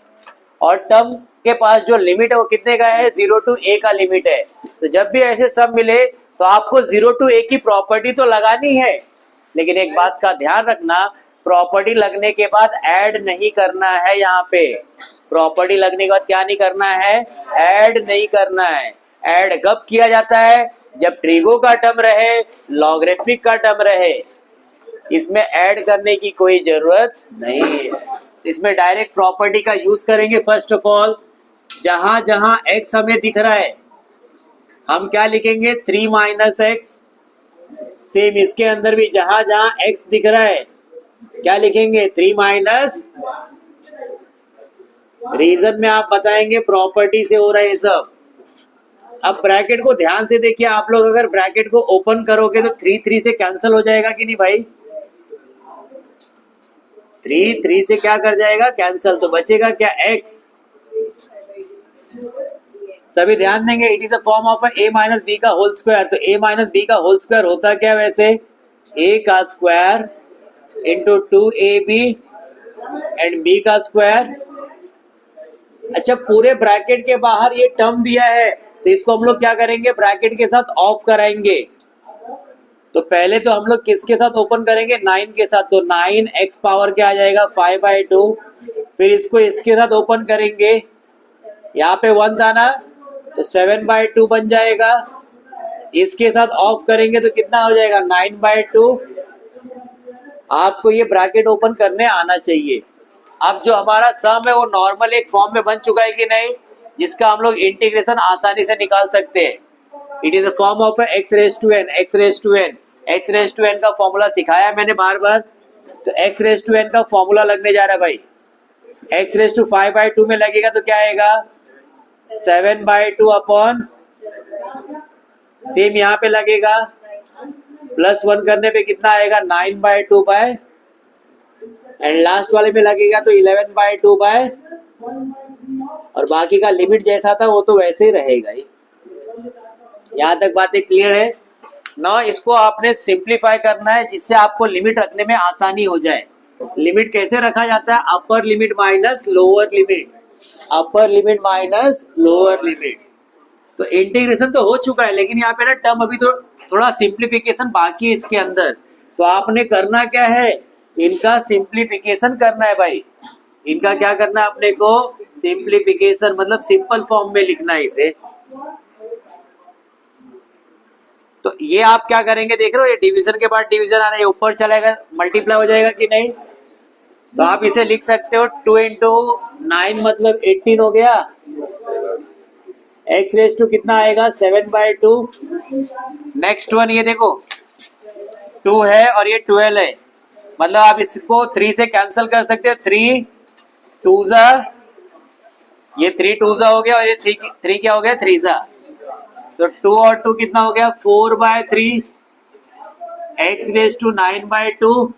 और टर्म के पास जो लिमिट है वो कितने का है, 0 to a का लिमिट है। तो जब भी ऐसे सम मिले तो आपको 0 to a की प्रॉपर्टी तो लगानी है, लेकिन एक बात का ध्यान रखना, प्रॉपर्टी लगने के बाद ऐड नहीं करना है। यहाँ पे प्रॉपर्टी लगने के बाद क्या नहीं करना है, ऐड नहीं करना है। ऐड कब किया जाता है, जब ट्रिगो का टर्म रहे, लॉगरिथमिक का टर्म रहे, इसमें ऐड करने की कोई जरूरत नहीं है। तो इसमें डायरेक्ट प्रॉपर्टी का यूज करेंगे। फर्स्ट ऑफ ऑल, जहां जहां एक्स हमें दिख रहा है, हम क्या लिखेंगे 3 माइनस एक्स। सेम इसके अंदर भी जहां जहां x दिख रहा है क्या लिखेंगे 3 माइनस। रीजन में आप बताएंगे प्रॉपर्टी से हो रहा है ये सब। अब ब्रैकेट को ध्यान से देखिए आप लोग, अगर ब्रैकेट को ओपन करोगे तो 3 3 से कैंसिल हो जाएगा कि नहीं भाई। 3 3 से क्या कर जाएगा कैंसिल, तो बचेगा क्या x। सभी ध्यान देंगे it is a form of a minus B का होल स्क्वायर। तो a माइनस बी का होल स्क्वायर होता क्या वैसे a का स्क्वायर इंटू 2ab एंड b का स्क्वायर। अच्छा पूरे ब्रैकेट के बाहर ये टर्म दिया है तो इसको हम लोग क्या करेंगे ब्रैकेट के साथ ऑफ कराएंगे। तो पहले तो हम लोग किसके साथ ओपन करेंगे 9 के साथ। तो 9x पावर क्या आ जाएगा 5/2। फिर इसको इसके साथ ओपन करेंगे, यहाँ पे 1 था ना तो 7/2 बन जाएगा। इसके साथ ऑफ करेंगे तो कितना हो जाएगा 9/2। आपको ये ब्रैकेट ओपन करने आना चाहिए। अब जो हमारा सम है वो नॉर्मल एक फॉर्म में बन चुका है कि नहीं, जिसका हम लोग इंटीग्रेशन आसानी से निकाल सकते हैं। It is a form of x raise to n। x raise to n, x raise to n का फॉर्मूला सिखाया मैंने बार बार। तो x रेज टू n का फॉर्मूला लगने जा रहा है भाई। x रेज टू 5/2 में लगेगा तो क्या आएगा 7/2 अपॉन, सेम यहाँ पे लगेगा प्लस 1 करने पे कितना आएगा 9/2 बाय, एंड लास्ट वाले में लगेगा तो 11/2 बाय, और बाकी का लिमिट जैसा था वो तो वैसे ही रहेगा ही। यहाँ तक बातें क्लियर है ना। इसको आपने सिंप्लीफाई करना है जिससे आपको लिमिट रखने में आसानी हो जाए। लिमिट कैसे रखा जाता है, upper limit minus lower limit, upper limit minus lower limit. तो इंटीग्रेशन तो हो चुका है लेकिन यहाँ पे ना टर्म अभी तो थोड़ा सिंप्लीफिकेशन बाकी है इसके अंदर। तो आपने करना क्या है, इनका सिंप्लीफिकेशन करना है भाई। इनका क्या करना है अपने को सिंप्लीफिकेशन, मतलब सिंपल फॉर्म में लिखना है इसे। तो ये आप क्या करेंगे देख रहे हो, ये डिवीजन के बाद डिवीजन आ रहा है, ऊपर चलेगा मल्टीप्लाई हो जाएगा कि नहीं। तो आप इसे लिख सकते हो 2 इंटू 9 मतलब 18 हो गया। x रेज टू कितना आएगा 7/2। नेक्स्ट वन ये देखो 2 है और ये 12 है, मतलब आप इसको 3 से कैंसिल कर सकते हो। 3 2 जा, ये 3 2 जा हो गया और ये 3 क्या हो गया 3 जा। तो 2 और 2 कितना हो गया 4/3। x raise to 9/2।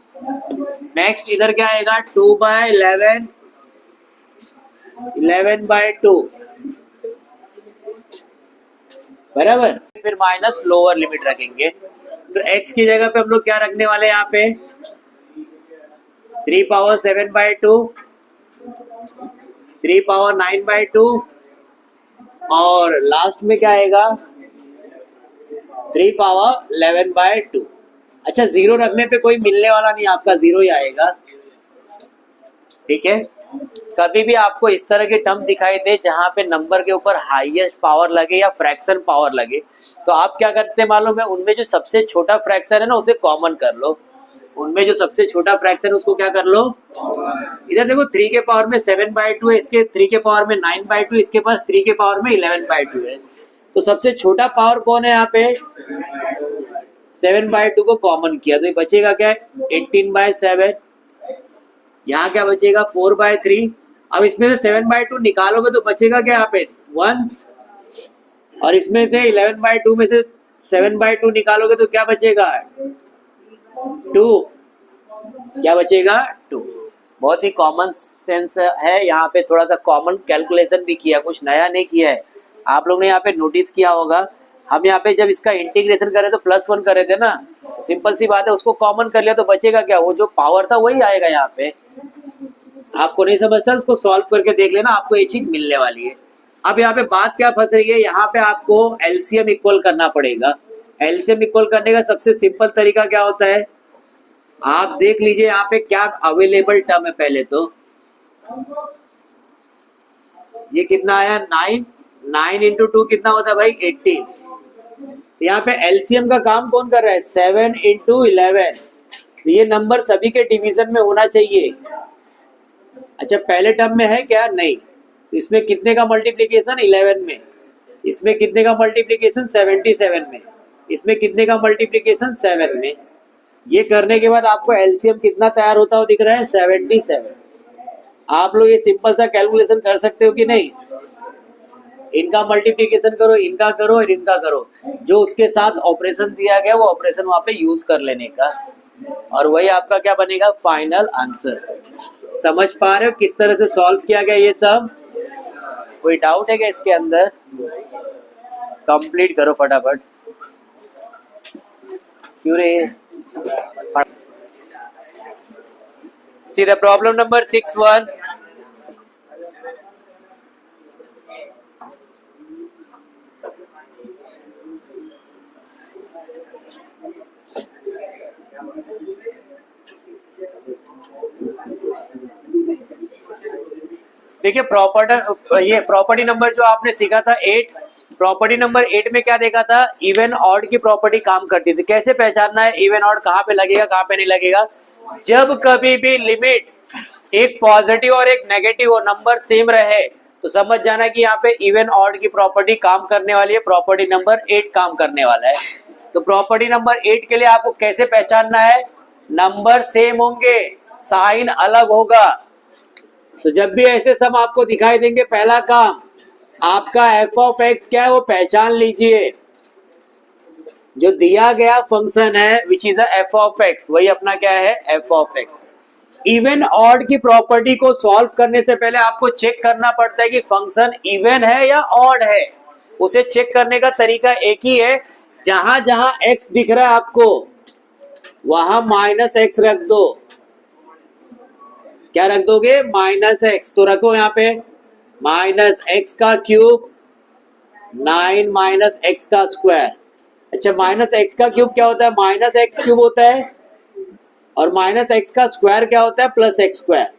नेक्स्ट इधर क्या आएगा 2/11, 11/2 बराबर। फिर माइनस लोअर लिमिट रखेंगे। तो x की जगह पे हम लोग क्या रखने वाले हैं यहाँ पे 3 पावर 7/2, 3 पावर 9/2 और लास्ट में क्या आएगा 3 पावर 11/2। अच्छा जीरो रखने पे कोई मिलने वाला नहीं, आपका जीरो ही आएगा। ठीक है, कभी भी आपको इस तरह के टर्म दिखाई दे जहां पे नंबर के ऊपर हाईएस्ट पावर लगे या फ्रैक्शन पावर लगे, तो आप क्या करते हैं मालूम है, उनमें जो सबसे छोटा फ्रैक्शन है ना उसे कॉमन कर लो। उनमें जो सबसे छोटा फ्रैक्शन उसको क्या कर लो, इधर देखो 3 के पावर में 7/2 है, इसके 3 के पावर में 9/2, इसके पास 3 के पावर में 11/2 है। तो सबसे छोटा पावर कौन है यहाँ पे 7/2 को कॉमन किया तो ये बचेगा क्या 18/7। यहाँ क्या बचेगा 4/3। अब इसमें से 7/2 निकालोगे तो बचेगा क्या यहाँ पे 1, और इसमें से 11/2 में से 7/2 निकालोगे तो क्या बचेगा 2। क्या बचेगा 2। बहुत ही कॉमन सेंस है, यहाँ पे थोड़ा सा कॉमन कैलकुलेशन भी किया, कुछ नया नहीं किया है। आप लोग ने यहाँ पे नोटिस किया होगा, हम यहाँ पे जब इसका इंटीग्रेशन करे तो +1 करे थे ना, सिंपल सी बात है, उसको कॉमन कर लिया तो बचेगा क्या, वो जो पावर था वही आएगा यहाँ पे। आपको नहीं समझता उसको सॉल्व करके देख लेना, आपको ये चीज मिलने वाली है। अब यहाँ पे बात क्या फंस रही है, यहाँ पे आपको एलसीएम इक्वल करना पड़ेगा। एलसीएम इक्वल करने का सबसे सिंपल तरीका क्या होता है, आप देख लीजिए यहाँ पे क्या अवेलेबल टर्म है। पहले तो ये कितना आया 9, 9 इंटू 2 कितना होता है भाई 18। यहाँ पे एलसीएम का काम कौन कर रहा है 7 इंटू 11। तो ये नंबर सभी के डिवीजन में होना चाहिए। अच्छा पहले टर्म में है क्या, नहीं, तो इसमें कितने का मल्टीप्लीकेशन 11 में, इसमें कितने का मल्टीप्लीकेशन 77 में, इसमें कितने का मल्टीप्लीकेशन 7 में। ये करने के बाद आपको एलसीएम कितना तैयार होता हो दिख रहा है 77। आप लोग ये सिंपल सा कैलकुलेशन कर सकते हो कि नहीं? इनका मल्टीप्लीकेशन करो, इनका करो और इनका करो, जो उसके साथ ऑपरेशन दिया गया वो ऑपरेशन वहां पे यूज कर लेने का, और वही आपका क्या बनेगा फाइनल आंसर। समझ पा रहे हो किस तरह से सॉल्व किया गया ये सब? कोई डाउट है क्या इसके अंदर? कंप्लीट करो फटाफट। क्यों रे? See the problem number 6-1. देखिए प्रॉपर्टी नंबर जो आपने सीखा था 8, प्रॉपर्टी नंबर 8 में क्या देखा था? इवन ऑड की प्रॉपर्टी काम करती थी। कैसे पहचानना है इवन ऑड कहाँ पे लगेगा कहाँ पे नहीं लगेगा? जब कभी भी लिमिट एक पॉजिटिव और एक नेगेटिव और नंबर सेम रहे तो समझ जाना कि यहाँ पे इवन ऑड की प्रॉपर्टी काम करने वाली है, प्रॉपर्टी नंबर 8 काम करने वाला है। तो प्रॉपर्टी नंबर 8 के लिए आपको कैसे पहचानना है? नंबर सेम होंगे, साइन अलग होगा। तो जब भी ऐसे सम आपको दिखाई देंगे, पहला काम आपका एफ ऑफ एक्स क्या है वो पहचान लीजिए। जो दिया गया फंक्शन है which is F of x, वही अपना क्या है F of x. Even odd की प्रॉपर्टी को सॉल्व करने से पहले आपको चेक करना पड़ता है कि फंक्शन इवन है या ऑड है। उसे चेक करने का तरीका एक ही है, जहां जहां एक्स दिख रहा है आपको वहां माइनस एक्स रख दो। क्या रख दोगे? Minus x. तो रखो यहाँ पे माइनस एक्स का क्यूब 9 माइनस एक्स का स्क्वायर। अच्छा, माइनस एक्स का क्यूब क्या होता है? माइनस एक्स क्यूब होता है, और माइनस एक्स का स्क्वायर क्या होता है? Plus x square.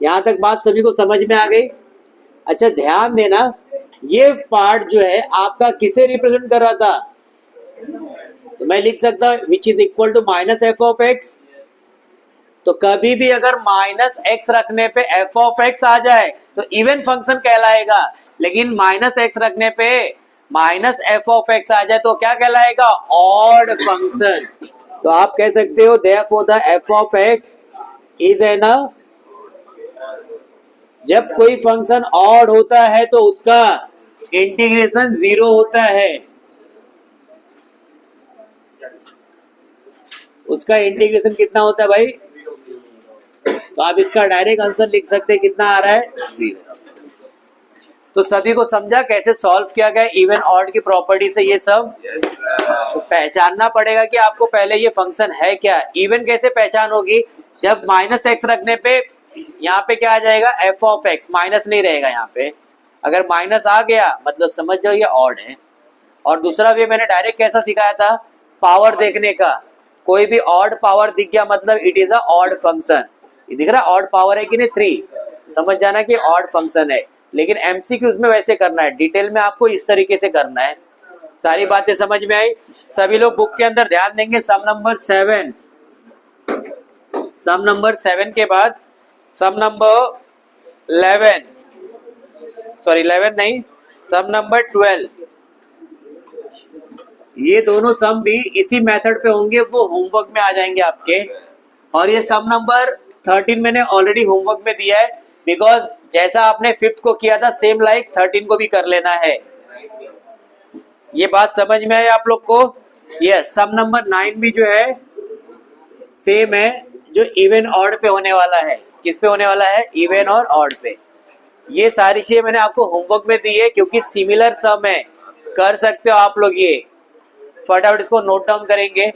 यहां तक बात सभी को समझ में आ गई? अच्छा ध्यान देना, ये पार्ट जो है आपका किसे रिप्रेजेंट कर रहा था? तो मैं लिख सकता हूं which is equal to minus F of x. तो कभी भी अगर माइनस एक्स रखने पे एफ ऑफ एक्स आ जाए तो इवन फंक्शन कहलाएगा, लेकिन माइनस एक्स रखने पे माइनस एफ ऑफ एक्स आ जाए तो क्या कहलाएगा? Odd function. तो आप कह सकते हो therefore the F of x is an, जब कोई फंक्शन ऑड होता है तो उसका इंटीग्रेशन 0 होता है। उसका इंटीग्रेशन कितना होता है भाई? तो आप इसका डायरेक्ट आंसर लिख सकते हैं, कितना आ रहा है? 0। तो सभी को समझा कैसे सॉल्व किया गया इवन ऑड की प्रॉपर्टी से ये सब? तो पहचानना पड़ेगा कि आपको पहले ये फंक्शन है क्या। इवन कैसे पहचान होगी? जब माइनस एक्स रखने पे यहाँ पे क्या आ जाएगा? एफ ऑफ एक्स, माइनस नहीं रहेगा यहाँ पे। अगर माइनस आ गया मतलब समझ जाओ ये ऑड है। और दूसरा वे मैंने डायरेक्ट कैसा सिखाया था? पावर देखने का। कोई भी ऑड पावर दिख गया मतलब it is a odd function. ये दिख रहा है ऑड पावर है कि नहीं 3, समझ जाना कि ऑड फंक्शन है। लेकिन एमसीक्यूज में वैसे करना है, डिटेल में आपको इस तरीके से करना है। सारी बातें समझ में आई? सभी लोग बुक के अंदर ध्यान देंगे। सम नंबर 7, सम नंबर 7 के बाद सम नंबर 11, सॉरी 11 नहीं, सम नंबर 12। ये दोनों सम भी इसी मेथड पे होंगे, वो होमवर्क में आ जाएंगे आपके। और ये सम नंबर 13 मैंने ऑलरेडी होमवर्क में दिया है, बिकॉज जैसा आपने 5th को किया था सेम लाइक 13 को भी कर लेना है। ये बात समझ में आई आप लोग को? यस, सम नंबर 9 भी जो है सेम है, जो इवन ऑड पे होने वाला है। किस पे होने वाला है? इवन और ऑड पे। ये सारी चीजें मैंने आपको होमवर्क में दी है क्योंकि सिमिलर सम है, कर सकते हो आप लोग। ये फटाफट इसको नोट डाउन करेंगे।